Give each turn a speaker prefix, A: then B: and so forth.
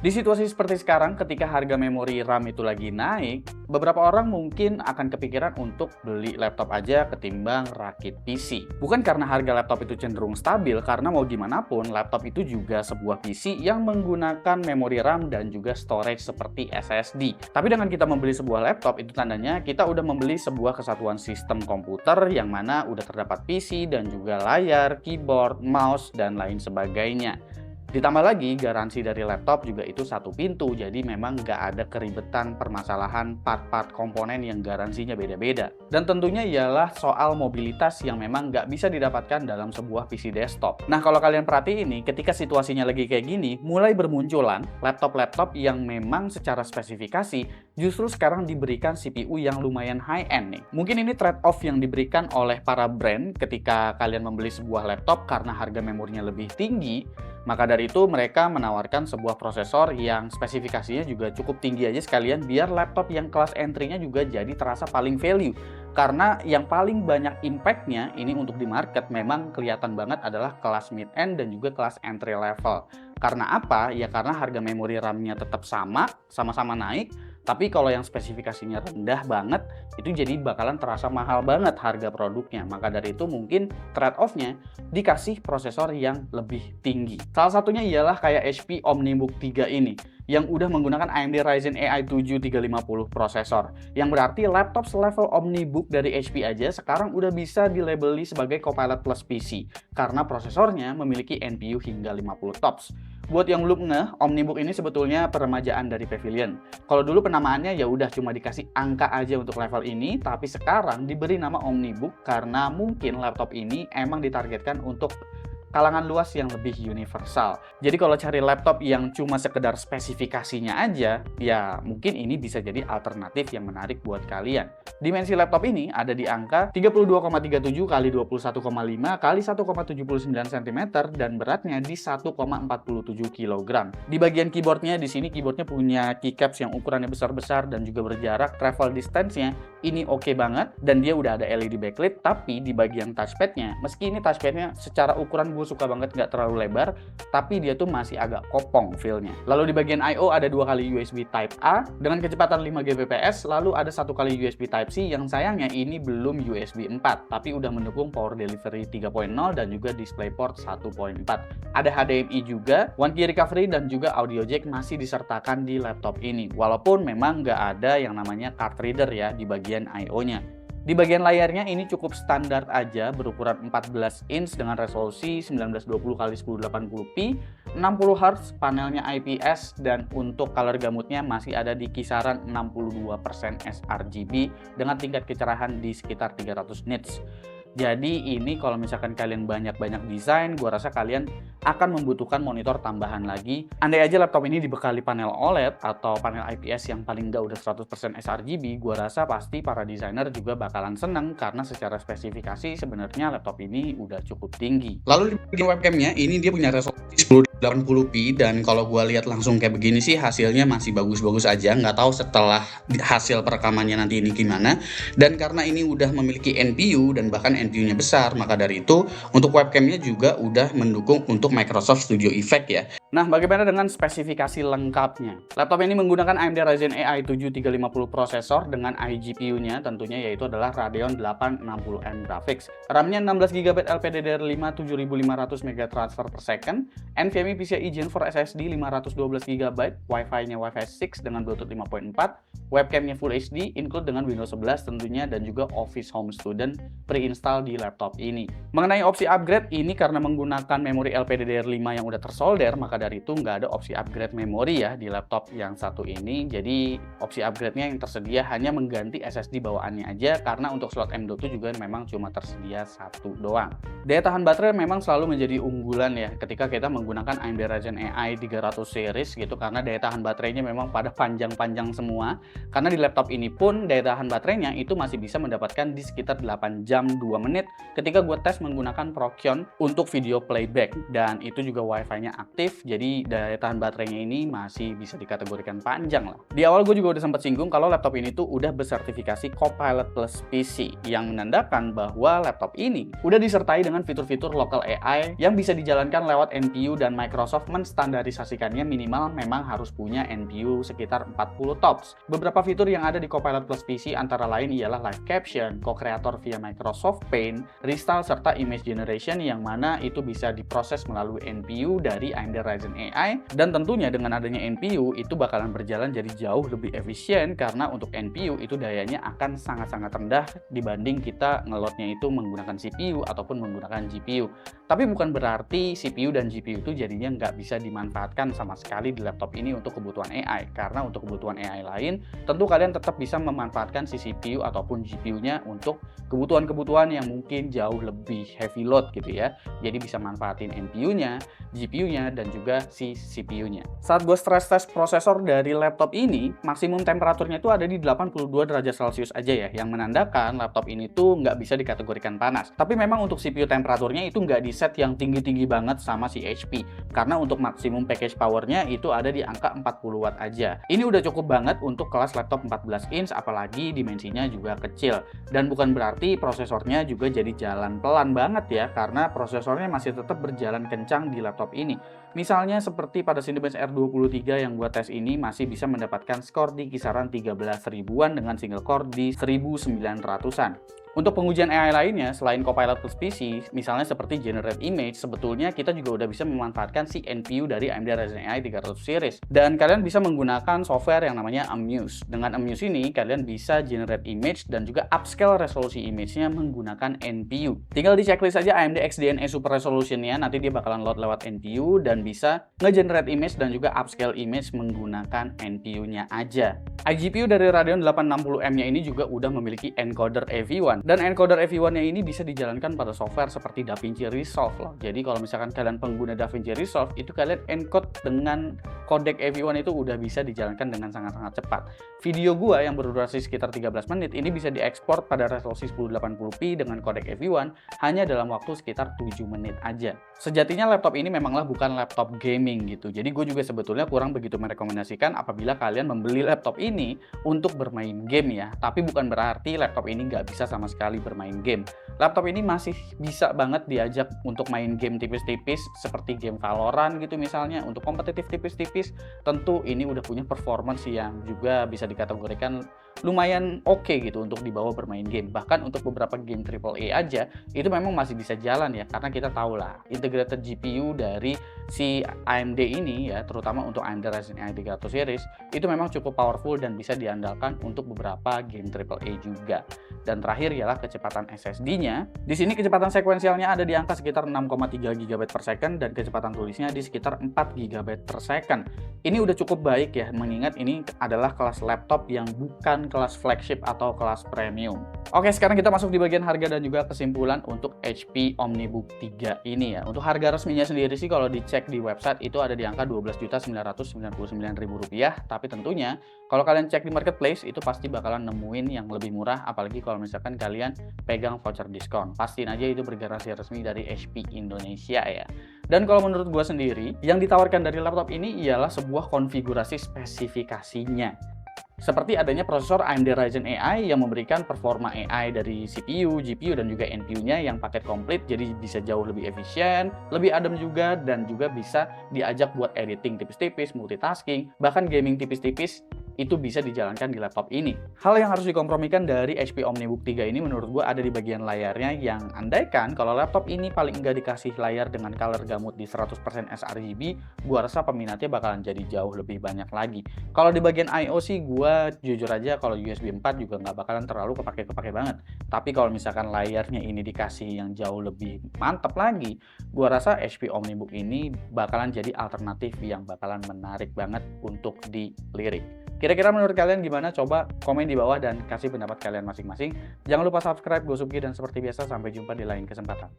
A: Di situasi seperti sekarang, ketika harga memori RAM itu lagi naik, beberapa orang mungkin akan kepikiran untuk beli laptop aja ketimbang rakit PC. Bukan karena harga laptop itu cenderung stabil, karena mau gimana pun, laptop itu juga sebuah PC yang menggunakan memori RAM dan juga storage seperti SSD. Tapi dengan kita membeli sebuah laptop, itu tandanya kita udah membeli sebuah kesatuan sistem komputer yang mana udah terdapat PC dan juga layar, keyboard, mouse, dan lain sebagainya. Ditambah lagi, garansi dari laptop juga itu satu pintu, jadi memang nggak ada keribetan permasalahan part-part komponen yang garansinya beda-beda. Dan tentunya ialah soal mobilitas yang memang nggak bisa didapatkan dalam sebuah PC desktop. Nah, kalau kalian perhatiin nih, ketika situasinya lagi kayak gini, mulai bermunculan laptop-laptop yang memang secara spesifikasi justru sekarang diberikan CPU yang lumayan high-end nih. Mungkin ini trade-off yang diberikan oleh para brand ketika kalian membeli sebuah laptop karena harga memorinya lebih tinggi. Maka dari itu mereka menawarkan sebuah prosesor yang spesifikasinya juga cukup tinggi aja sekalian biar laptop yang kelas entry-nya juga jadi terasa paling value. Karena yang paling banyak impact-nya ini untuk di market memang kelihatan banget adalah kelas mid-end dan juga kelas entry level. Karena apa? Ya karena harga memori RAM-nya tetap sama-sama naik. Tapi kalau yang spesifikasinya rendah banget, itu jadi bakalan terasa mahal banget harga produknya. Maka dari itu mungkin trade-off-nya dikasih prosesor yang lebih tinggi. Salah satunya ialah kayak HP OmniBook 3 ini, yang udah menggunakan AMD Ryzen AI 7 350 prosesor. Yang berarti laptop selevel OmniBook dari HP aja sekarang udah bisa dilabeli sebagai Copilot Plus PC, karena prosesornya memiliki NPU hingga 50 TOPS. Buat yang belum ngeh, OmniBook ini sebetulnya peremajaan dari Pavilion. Kalau dulu penamaannya ya udah cuma dikasih angka aja untuk level ini, tapi sekarang diberi nama OmniBook karena mungkin laptop ini emang ditargetkan untuk kalangan luas yang lebih universal. Jadi kalau cari laptop yang cuma sekedar spesifikasinya aja, ya mungkin ini bisa jadi alternatif yang menarik buat kalian. Dimensi laptop ini ada di angka 32,37 x 21,5 x 1,79 cm dan beratnya di 1,47 kg. Di bagian keyboardnya, di sini keyboardnya punya keycaps yang ukurannya besar-besar dan juga berjarak. Travel distance-nya ini oke banget dan dia udah ada LED backlit, tapi di bagian touchpad-nya, meski ini touchpad-nya secara ukuran gue suka banget nggak terlalu lebar, tapi dia tuh masih agak kopong feel-nya. Lalu di bagian I/O ada 2 kali USB Type A dengan kecepatan 5 Gbps, lalu ada 1 kali USB Type C yang sayangnya ini belum USB 4, tapi udah mendukung Power Delivery 3.0 dan juga DisplayPort 1.4. Ada HDMI juga, One Key Recovery dan juga audio jack masih disertakan di laptop ini, walaupun memang nggak ada yang namanya card reader ya di bagian I/O-nya. Di bagian layarnya ini cukup standar aja, berukuran 14 inch dengan resolusi 1920x1080p, 60 Hz, panelnya IPS, dan untuk color gamutnya masih ada di kisaran 62% sRGB dengan tingkat kecerahan di sekitar 300 nits. Jadi ini kalau misalkan kalian banyak-banyak desain, gua rasa kalian akan membutuhkan monitor tambahan lagi. Andai aja laptop ini dibekali panel OLED atau panel IPS yang paling nggak udah 100% sRGB, gua rasa pasti para desainer juga bakalan seneng karena secara spesifikasi sebenarnya laptop ini udah cukup tinggi. Lalu di webcamnya ini dia punya resolusi 1080p dan kalau gua lihat langsung kayak begini sih hasilnya masih bagus-bagus aja. Nggak tahu setelah hasil perekamannya nanti ini gimana. Dan karena ini udah memiliki NPU dan bahkan NPU-nya besar, maka dari itu untuk webcamnya juga udah mendukung untuk Microsoft Studio Effect ya. Nah, bagaimana dengan spesifikasi lengkapnya? Laptop ini menggunakan AMD Ryzen AI 7 350 prosesor dengan iGPU-nya tentunya yaitu adalah Radeon 860M Graphics. RAM-nya 16GB LPDDR5 7500 MB transfer per second, NVMe PCIe Gen 4 SSD 512GB, Wi-Fi-nya Wi-Fi 6 dengan Bluetooth 5.4, webcamnya Full HD, include dengan Windows 11 tentunya dan juga Office Home Student pre-install di laptop ini. Mengenai opsi upgrade, ini karena menggunakan memori LPDDR5 yang udah tersolder, maka dari itu nggak ada opsi upgrade memori ya di laptop yang satu ini. Jadi opsi upgrade-nya yang tersedia hanya mengganti SSD bawaannya aja, karena untuk slot M.2 juga memang cuma tersedia satu doang. Daya tahan baterai memang selalu menjadi unggulan ya ketika kita menggunakan AMD Ryzen AI 300 series gitu, karena daya tahan baterainya memang pada panjang-panjang semua. Karena di laptop ini pun daya tahan baterainya itu masih bisa mendapatkan di sekitar 8 jam 2 menit ketika gue tes menggunakan Prokion untuk video playback. Dan itu juga wifi-nya aktif, jadi daya tahan baterainya ini masih bisa dikategorikan panjang lah. Di awal gue juga udah sempat singgung kalau laptop ini tuh udah bersertifikasi Copilot Plus PC, yang menandakan bahwa laptop ini udah disertai dengan fitur-fitur local AI yang bisa dijalankan lewat NPU, dan Microsoft menstandarisasikannya minimal memang harus punya NPU sekitar 40 TOPS. Beberapa fitur yang ada di Copilot Plus PC antara lain ialah Live Caption, Co-Creator via Microsoft Paint, Restyle, serta Image Generation yang mana itu bisa diproses melalui NPU dari AMD Ryzen AI. Dan tentunya dengan adanya NPU itu bakalan berjalan jadi jauh lebih efisien, karena untuk NPU itu dayanya akan sangat-sangat rendah dibanding kita ngelotnya itu menggunakan CPU ataupun menggunakan GPU. Tapi bukan berarti CPU dan GPU itu jadinya nggak bisa dimanfaatkan sama sekali di laptop ini untuk kebutuhan AI. Karena untuk kebutuhan AI lain, tentu kalian tetap bisa memanfaatkan si CPU ataupun GPU-nya untuk kebutuhan-kebutuhan yang mungkin jauh lebih heavy load gitu ya. Jadi bisa manfaatin NPU-nya, GPU-nya, dan juga si CPU-nya. Saat gue stress test prosesor dari laptop ini, maksimum temperaturnya itu ada di 82 derajat Celcius aja ya, yang menandakan laptop ini tuh nggak bisa dikategorikan panas. Tapi memang untuk CPU temperaturnya itu nggak di set yang tinggi-tinggi banget sama si HP, karena untuk maksimum package powernya itu ada di angka 40 watt aja. Ini udah cukup banget untuk kelas laptop 14 inch, apalagi dimensinya juga kecil. Dan bukan berarti prosesornya juga jadi jalan pelan banget ya, karena prosesornya masih tetap berjalan kencang di laptop ini. Misalnya seperti pada Cinebench R23 yang buat tes ini masih bisa mendapatkan skor di kisaran 13 ribuan dengan single core di 1900-an. Untuk pengujian AI lainnya, selain Copilot Plus PC, misalnya seperti Generate Image, sebetulnya kita juga udah bisa memanfaatkan si NPU dari AMD Ryzen AI 300 series. Dan kalian bisa menggunakan software yang namanya Amuse. Dengan Amuse ini, kalian bisa generate image dan juga upscale resolusi image-nya menggunakan NPU. Tinggal di checklist aja AMD XDNA Super Resolution-nya, nanti dia bakalan load lewat NPU dan bisa nge-generate image dan juga upscale image menggunakan NPU-nya aja. iGPU dari Radeon 860M-nya ini juga udah memiliki encoder AV1. Dan encoder AV1-nya ini bisa dijalankan pada software seperti DaVinci Resolve loh. Jadi kalau misalkan kalian pengguna DaVinci Resolve, itu kalian encode dengan codec AV1 itu udah bisa dijalankan dengan sangat-sangat cepat. Video gua yang berdurasi sekitar 13 menit ini bisa diekspor pada resolusi 1080p dengan codec AV1 hanya dalam waktu sekitar 7 menit aja. Sejatinya laptop ini memanglah bukan laptop gaming gitu. Jadi gue juga sebetulnya kurang begitu merekomendasikan apabila kalian membeli laptop ini untuk bermain game ya. Tapi bukan berarti laptop ini nggak bisa sama sekali bermain game. Laptop ini masih bisa banget diajak untuk main game tipis-tipis seperti game Valorant gitu misalnya. Untuk kompetitif tipis-tipis tentu ini udah punya performance yang juga bisa dikategorikan lumayan oke gitu untuk dibawa bermain game. Bahkan untuk beberapa game AAA aja itu memang masih bisa jalan ya, karena kita tahu lah integrated GPU dari si AMD ini ya, terutama untuk AMD Ryzen AI 300 series itu memang cukup powerful dan bisa diandalkan untuk beberapa game AAA juga. Dan terakhir ialah kecepatan SSD-nya. Di sini kecepatan sekuensialnya ada di angka sekitar 6,3 GB per second dan kecepatan tulisnya di sekitar 4 GB per second. Ini udah cukup baik ya, mengingat ini adalah kelas laptop yang bukan kelas flagship atau kelas premium. Oke, sekarang kita masuk di bagian harga dan juga kesimpulan untuk HP OmniBook 3 ini ya. Untuk harga resminya sendiri sih kalau dicek di website itu ada di angka Rp12.999.000, tapi tentunya kalau kalian cek di marketplace itu pasti bakalan nemuin yang lebih murah, apalagi kalau misalkan kalian pegang voucher diskon. Pastiin aja itu bergaransi resmi dari HP Indonesia ya. Dan kalau menurut gue sendiri, yang ditawarkan dari laptop ini ialah sebuah konfigurasi spesifikasinya. Seperti adanya prosesor AMD Ryzen AI yang memberikan performa AI dari CPU, GPU, dan juga NPU-nya yang paket komplit, jadi bisa jauh lebih efisien, lebih adem juga, dan juga bisa diajak buat editing tipis-tipis, multitasking, bahkan gaming tipis-tipis, itu bisa dijalankan di laptop ini. Hal yang harus dikompromikan dari HP OmniBook 3 ini menurut gue ada di bagian layarnya, yang andaikan kalau laptop ini paling enggak dikasih layar dengan color gamut di 100% sRGB, gue rasa peminatnya bakalan jadi jauh lebih banyak lagi. Kalau di bagian I/O sih gue jujur aja kalau USB 4 juga nggak bakalan terlalu kepake banget. Tapi kalau misalkan layarnya ini dikasih yang jauh lebih mantap lagi, gue rasa HP OmniBook ini bakalan jadi alternatif yang bakalan menarik banget untuk dilirik. Kira-kira menurut kalian gimana? Coba komen di bawah dan kasih pendapat kalian masing-masing. Jangan lupa subscribe, Gosupki, dan seperti biasa sampai jumpa di lain kesempatan.